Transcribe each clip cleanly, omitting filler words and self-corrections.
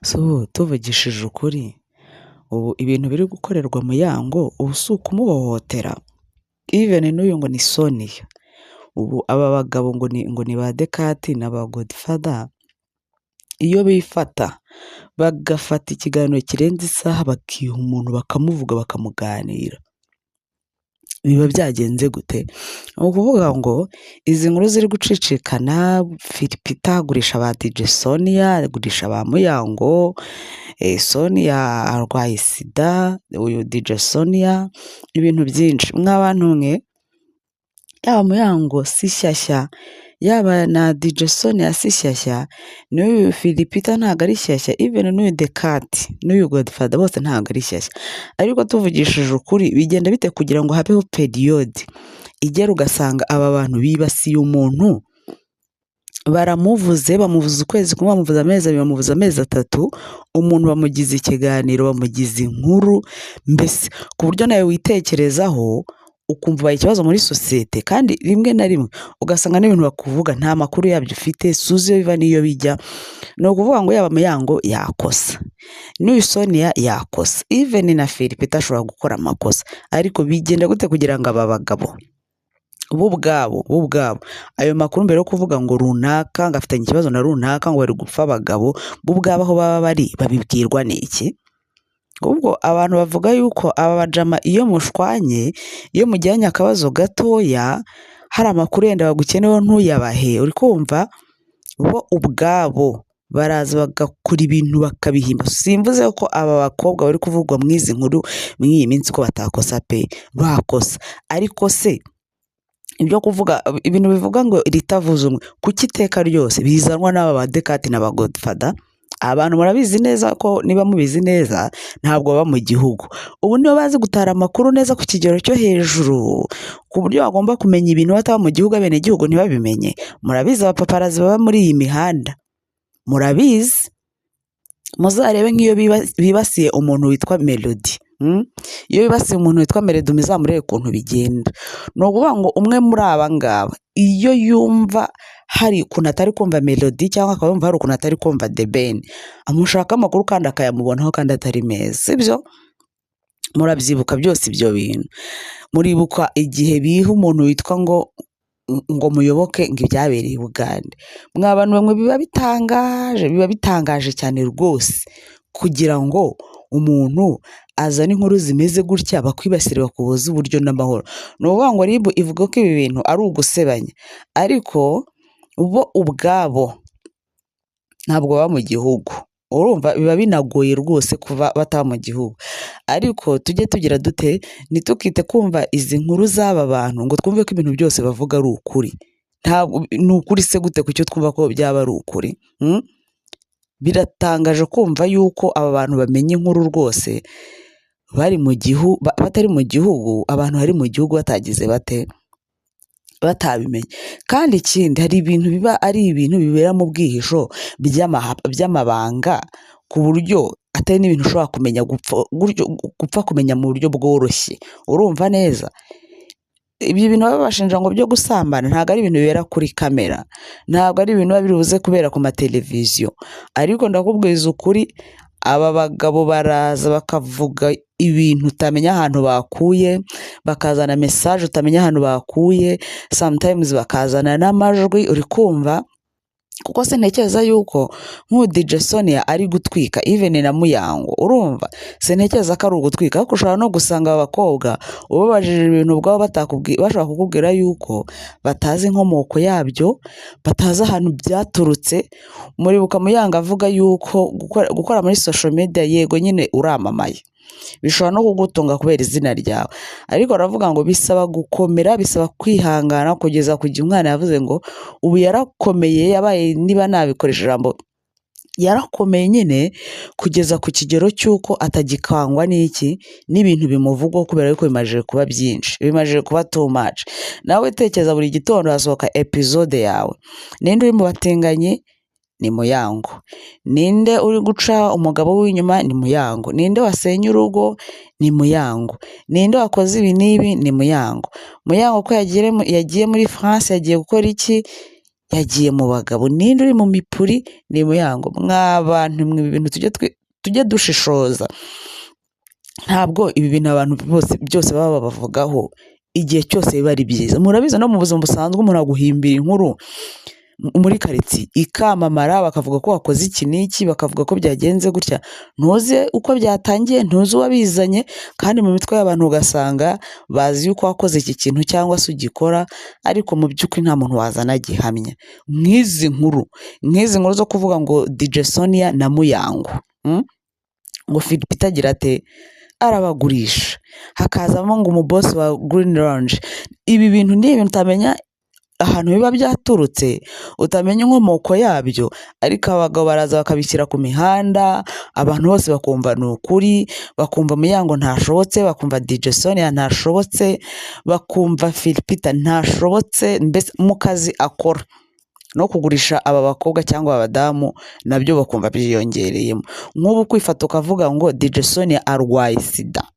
So tuvugishije ukuri, ubu ibintu biri gukorerwa Muyango ubu si ukumuhohotera, even n'uyu ngo ni Sonia, ubu aba bagabo ngo ni ba Dekati na ba Godfather, iyo bifata bagafata ikiganiro kirenze isaha bakiha umuntu bakamuvuga bakamuganira, biba byagenze gute? Ni ukuvuga ngo izi nkuru ziri gucicikana, Philipita agurisha ba DJ Sonia, agurisha ba Muyango, Sonia arwaye sida, uyu DJ Sonia, ibintu byinshi. Mw'abantu mwe, yaba Muyango si shyashya, yaba na DJ Sonia si shyashya, n'uyu Philipita ntabwo ari shyashya, even n'uyu Dekati n'uyu Godfather bose ntabwo ari shyashya, ariko tuvugishije ukuri bigenda bite kugira ngo habeho periyode igera ugasanga aba bantu bibasiye umuntu, baramuvuze, bamuvuze ukwezi kumwe, bamuvuze amezi abiri, bamuvuze amezi atatu, umuntu bamugize ikiganiro, bamugize inkuru, mbese ku buryo nawe witekerezaho ukumva ubaye ikibazo muri sosiyete, kandi rimwe na rimwe ugasanga n'ibintu bakuvuga nta makuru yabyo ufite, suzi iyo biva n'iyo bijya. Ni ukuvuga ngo yaba Muyango yakosa, n'uyu Sonia yakosa, even na Philipita ashobora gukora amakosa, ariko bigenda gute kugira ngo aba bagabo bo ubwabo ayo makuru mbere yo kuvuga ngo runaka ngo afitanye ikibazo na runaka ngo bari gupfa, abagabo bo ubwabo aho baba bari babibwirwa n'iki? Ubwo abantu bavuga yuko aba bajama iyo mushwanye, iyo mujyanye akabazo gatoya, hari amakuru yenda bagukeneyeho ntuyabahe, uri kumva, bo ubwabo baraza bagakora ibintu bakabihimba. Simvuze ko aba bakobwa bari kuvugwa mu izi nkuru mw'iyi minsi ko batakosa pe, bakosa, ariko se ibyo kuvuga ibintu bivuga ngo ritavuze umwe, kuki iteka ryose bizanwa n'aba ba Dekati na ba Godfather? Abantu murabizi neza ko niba mubizi neza ntabwo baba mu gihugu, ubu nibo bazi gutara amakuru neza ku kigero cyo hejuru, ku buryo bagomba kumenya ibintu bataba mu gihugu, abene gihugu ntibabimenye. Murabizi abapaparazi baba muri iyi mihanda, murabizi, muzarebe nk'iyo bibasiye umuntu witwa Melody, iyo bibasiye umuntu witwa Melody muzamurebe ukuntu bigenda. Ni ukuvuga ngo umwe muri aba ngaba iyo yumva hari ukuntu atari kumva Melody, cyangwa akaba yumva hari ukuntu atari kumva The Ben, amushaka amakuru kandi akayamubonaho kandi atari meza, sibyo? Murabyibuka byose ibyo bintu, muribuka igihe biha umuntu witwa ngo Muyoboke ngo ibyabereye i Bugande. Mw'abantu bamwe biba bitangaje cyane rwose kugira ngo umuntu azana inkuru zimeze gutya bakwibasire bakubuza uburyo n'amahoro. Ni ukuvuga ngo RIB ivuga ko ibi bintu ari ugusebanya, ariko bo ubwabo ntabwo baba mu gihugu, urumva biba binagoye rwose kuba bataba mu gihugu, ariko tujye tugira dute, ntitukite kumva izi nkuru z'aba bantu ngo twumve ko ibintu byose bavuga ari ukuri. Ntabwo ni ukuri se gute ku cyo twumva ko byaba ari ukuri? Biratangaje kumva yuko aba bantu bamenye inkuru rwose bari mu gihugu, batari mu gihugu, abantu bari mu gihugu batagize bate, batabimenye. Kandi ikindi, hari ibintu biba ari ibintu bibera mu bwihisho by'amabanga, ku buryo atari n'ibintu ushobora kumenya gupfa kumenya mu buryo bworoshye, urumva neza? Ibyo bintu baba bashinja ngo byo gusambana ntabwo ari ibintu bibera kuri kamera, ntabwo ari ibintu biba biri buze kubera ku mateleviziyo, ariko ndakubwiza ukuri, aba bagabo baraza bakavuga ibintu utamenya ahantu bakuye, bakazana message utamenya ahantu bakuye, sometimes bakazana n'amajwi, uri kumva? Kuko se ntekereza yuko nk'uyu DJ Sonia ari gutwika even na Muyango, urumva? Se ntekereza ko ari ugutwika, ariko ushobora no gusanga aba bakobwa ubabajije ibintu ubwabo bashobora kukubwira yuko batazi inkomoko yabyo, batazi ahantu byaturutse. Muribuka Muyango avuga yuko gukora muri social media, yego nyine uramamaye, bishobora no kugutunga kubera izina ryawe, ariko aravuga ngo bisaba gukomera, bisaba kwihangana kugeza ku gihe umwana yavuze ngo ubu yarakomeye, yabaye, niba nabikoresha ijambo, yarakomeye nyine kugeza ku kigero cy'uko atagikangwa n'ibintu bimuvugwaho, kubera yuko bimajije kuba byinshi, bimajije kuba too much. Nawe tekereza buri gitondo hasohoka episode yawe, ninde uri mu batinganyi? Ni Muyango. Ninde uri guca umugabo w'inyuma? Ni Muyango. Ninde wasenye urugo? Ni Muyango. Ninde wakoze ibi n'ibi? Ni Muyango. Muyango ko yagiye muri France, yagiye gukora iki? yagiye mu bagabo, ninde uri mu mipuri ni Muyango. Mw'abantu mwe, ibi bintu tujye dushishoza. Ntabwo ibi bintu abantu byose baba babavugaho igihe cyose biba ari byiza. Murabizi no mu buzima busanzwe umuntu aguhimbira inkuru muri karitsiye ikamamara, bakavuga ko wakoze iki n'iki, bakavuga ko byagenze gutya, ntuzi uko byatangiye, ntuzi uwabizanye, kandi mu mitwe y'abantu ugasanga bazi yuko wakoze iki kintu cyangwa se ugikora, ariko mu by'ukuri nta muntu wazana gihamya. Nk'izi nkuru zo kuvuga ngo DJ Sonia na Muyango, ngo Philip agira ate arabagurisha, hakazamo ngo umubosi wa Green Lounge. Ibi bintu ni ibintu utamenya ahantu biba byaturutse, utamenya inkomoko yabyo, ariko abagabo baraza bakabishyira ku mihanda, abantu bose bakumva ni ukuri, bakumva Muyango ntashobotse, bakumva DJ Sonia ntashobotse, bakumva Philipita ntashobotse, mbese mu kazi akora no kugurisha aba bakobwa cyangwa abadamu nabyo bakumva byiyongereyemo. Nk'ubu kwifata ukavuga ngo DJ Sonia arwaye sida.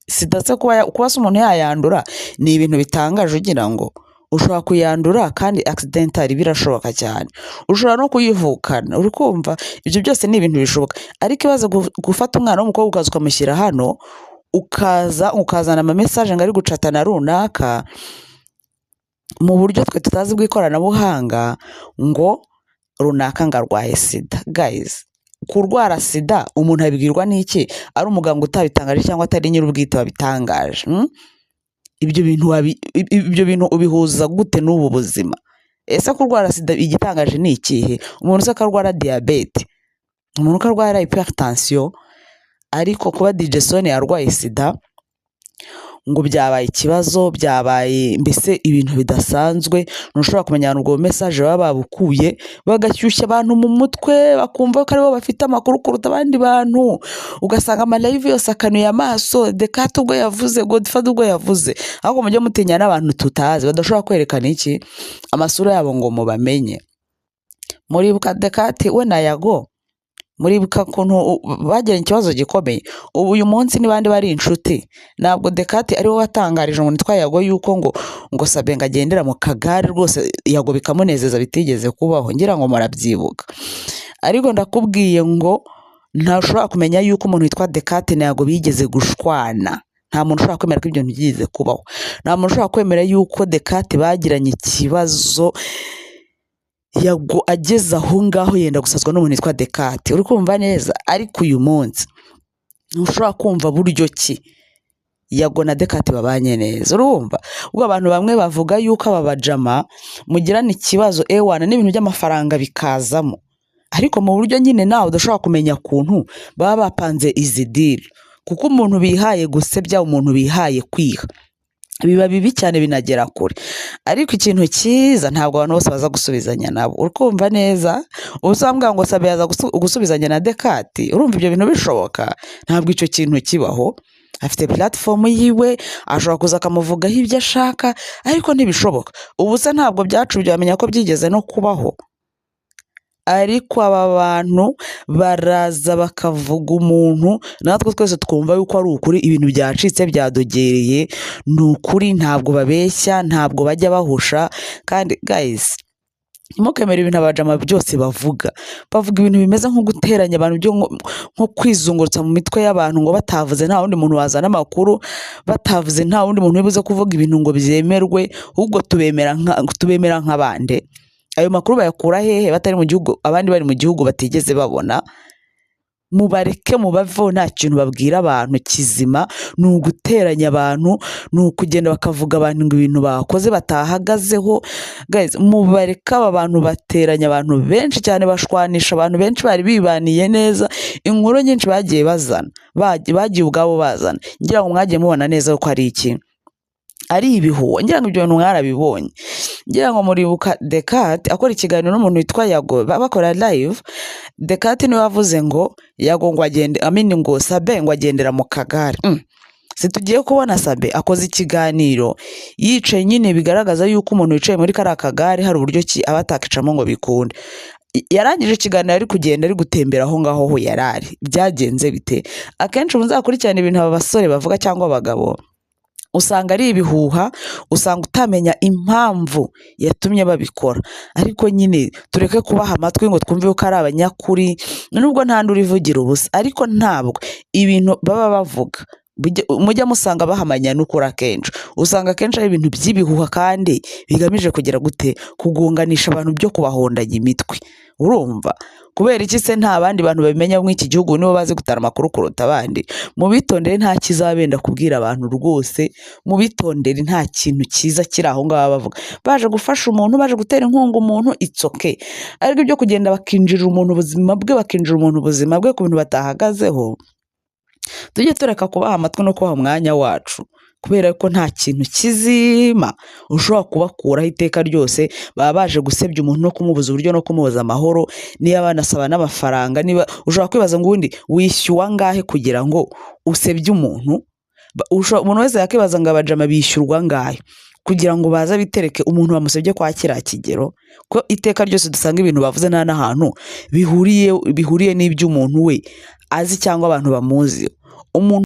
Sida se kuba se umuntu yayandura ni ibintu bitangaje, ugira ngo ushobora kuyandura kandi accidentally, birashoboka cyane. Ushobora no kuyivukana, uri kumva, ibyo byose ni ibintu bishoboka. Ariko ibaze gufata umwana w'umukobwa ukaza ukamushyira hano, ukazana ama message ngo ari gucatana runaka mu buryo twe tutazi bw'ikoranabuhanga, ngo runaka ngo arwaye sida. Guys, kurwara sida umuntu abibwirwa n'iki? Ari umuganga utabitangaje cyangwa atari nyir'ubwite wabitangaje? Ibyo bintu ubihuza gute n'ubu buzima? Ese kurwara sida igitangaje ni ikihe? Umuntu se akarwara diabete, umuntu akarwara hypertension, ariko kuba DJ Sonia arwaye sida ngo byabaye ikibazo, byabaye mbese ibintu bidasanzwe. Ntushobora kumenya ubwo message baba babukuye bagashyushya abantu mu mutwe, bakumva ko aribo bafite amakuru kuruta abandi bantu, ugasanga ama live yose akanuye amaso, Dekate ubwo yavuze, Godfather ubwo yavuze. Ahubwo mujye mutinya n'abantu tutazi badashobora kwerekana iki amasura yabo ngo mubamenye. Muribuka Dekate we na Yago, muribuka kuntu bagiranye ikibazo gikomeye. Ubu uyu munsi n'ibandi bari inshuti. Ntabwo Dekate ari we watangarije umuntu witwa Yago yuko ngo Sabe ngo agendera mu kagare, rwose Yago bikamunezeza bitigeze kubaho, ngira ngo murabyibuka. Ariko ndakubwiye ngo ntashobora kumenya yuko umuntu witwa Dekate na Yago bigeze gushwana. Nta muntu ushobora kwemera ko ibyo byigeze kubaho. Nta muntu ushobora kwemera yuko Dekate bagiranye ikibazo, Yago ageze aho ngaho yenda gusazwa n'umuntu witwa Dekate. Uri kumva neza? Ariko uyu munsi ntushobora kumva buryo ki Yago na Dekate babanye neza. Urumva? Ubwo abantu bamwe bavuga yuko aba bajama mugirana ikibazo ewana n'ibintu by'amafaranga bikazamo, ariko mu buryo nyine nawe udashobora kumenya kuntu baba bapanze izi deal, kuko umuntu bihaye gusebya, umuntu bihaye kwiha, biba bibi cyane, binagera kure. Ariko ikintu cyiza, ntabwo abantu bose baza gusubizanya nabo. Urumva neza? Usambwa ngo Sabe yaza gusubizanya na Dekate, urumva ibyo bintu bishoboka? Ntabwo icyo kintu kibaho. Afite platform yiwe, ashobora kuza akamuvugaho ibyo ashaka, ariko ntibishoboka. Ubu se ntabwo byacu byamenya ko byigeze no kubaho. Ariko aba bantu baraza bakavuga umuntu, natwe twese twumva yuko ari ukuri, ibintu byacitse byadogereye, ni ukuri, ntabwo babeshya, ntabwo bajya bahusha. Kandi guys, ntimukemere ibintu abajama byose bavuga ibintu bimeze nko guteranya abantu, byo nko kwizungurutsa mu mitwe y'abantu, ngo batavuze nta wundi muntu wazana amakuru, batavuze nta wundi muntu wibuze kuvuga ibintu ngo byemerwe, ahubwo tubemera nk'abande. Ayo makuru bayakura hehe batari mu gihugu, abandi bari mu gihugu batigeze babona? Mubareke mubaveho, nta kintu babwira abantu kizima, ni uguteranya abantu, ni ukugenda bakavuga abantu ngo ibintu bakoze batahagazeho. Guys, mubareke aba bantu bateranya abantu benshi cyane, bashwanisha abantu benshi bari bibaniye neza. Inkuru nyinshi bagiye bazana, bagiye ubwabo bazana, ngira ngo mwagiye mubona neza ko ari iki, ari ibihuha. Ngira ngo ibyo bintu mwarabibonye. Ngira ngo muribuka Dekate akora ikiganiro n'umuntu witwa Yago, bakora live. Dekate niwe wavuze ngo Yago ngo agende, ngo Sabe ngo agendera mu kagare. Situgiye kubona Sabe akoze ikiganiro yicaye, nyine bigaragaza yuko umuntu wicaye muri kariya kagare hari uburyo ki abatakicamo ngo bikunde. Yarangije ikiganiro ari kugenda, ari gutembera aho ngaho ho yarari. Byagenze bite? Akenshi muzakurikirana ibintu aba basore bavuga cyangwa abagabo, usanga ari ibihuha, usanga utamenya impamvu yatumye babikora, ariko nyine tureke kubaha amatwi ngo twumve ko ari abanyakuri, nubwo nta n'urivugira ubusa, ariko ntabwo ibintu baba bavuga mujya musanga bahamanya n'ukuri akenshi, usanga akenshi ari ibintu by'ibihuha kandi bigamije kugira gute, kugunganisha abantu byo kubahondanya imitwe, urumva? Kubera iki se nta bandi bantu babimenya muri iki gihugu nibo bazi gutara amakuru kuruta abandi? Mubitondere nta kizabenda kubwira abantu rwose, mubitondere nta kintu cyiza kiri aho ngaho bavuga, baje gufasha umuntu, baje gutera inkunga umuntu, it's okay, ariko ibyo kugenda bakinjirira umuntu ubuzima bwe, bakinjira umuntu ubuzima bwe ku bintu batahagazeho, tujye tureka kubaha amatwi no kubaha umwanya wacu, kubera ko nta kintu kizima ushobora kubakuraho iteka ryose. Baba baje gusebya umuntu no kumubuza uburyo no kumubuza amahoro, niba banasaba n'amafaranga, niba ushobora kwibaza ngo ubundi wishyuwa angahe kugira ngo usebye umuntu, umuntu wese yakibaza ngo abajama bishyurwa angahe kugira ngo baze bitereke umuntu bamusebye kwa kiriya kigero, ko iteka ryose dusanga ibintu bavuze nta n'ahantu bihuriye n'iby'umuntu we azi cyangwa abantu bamuzi. Umuntu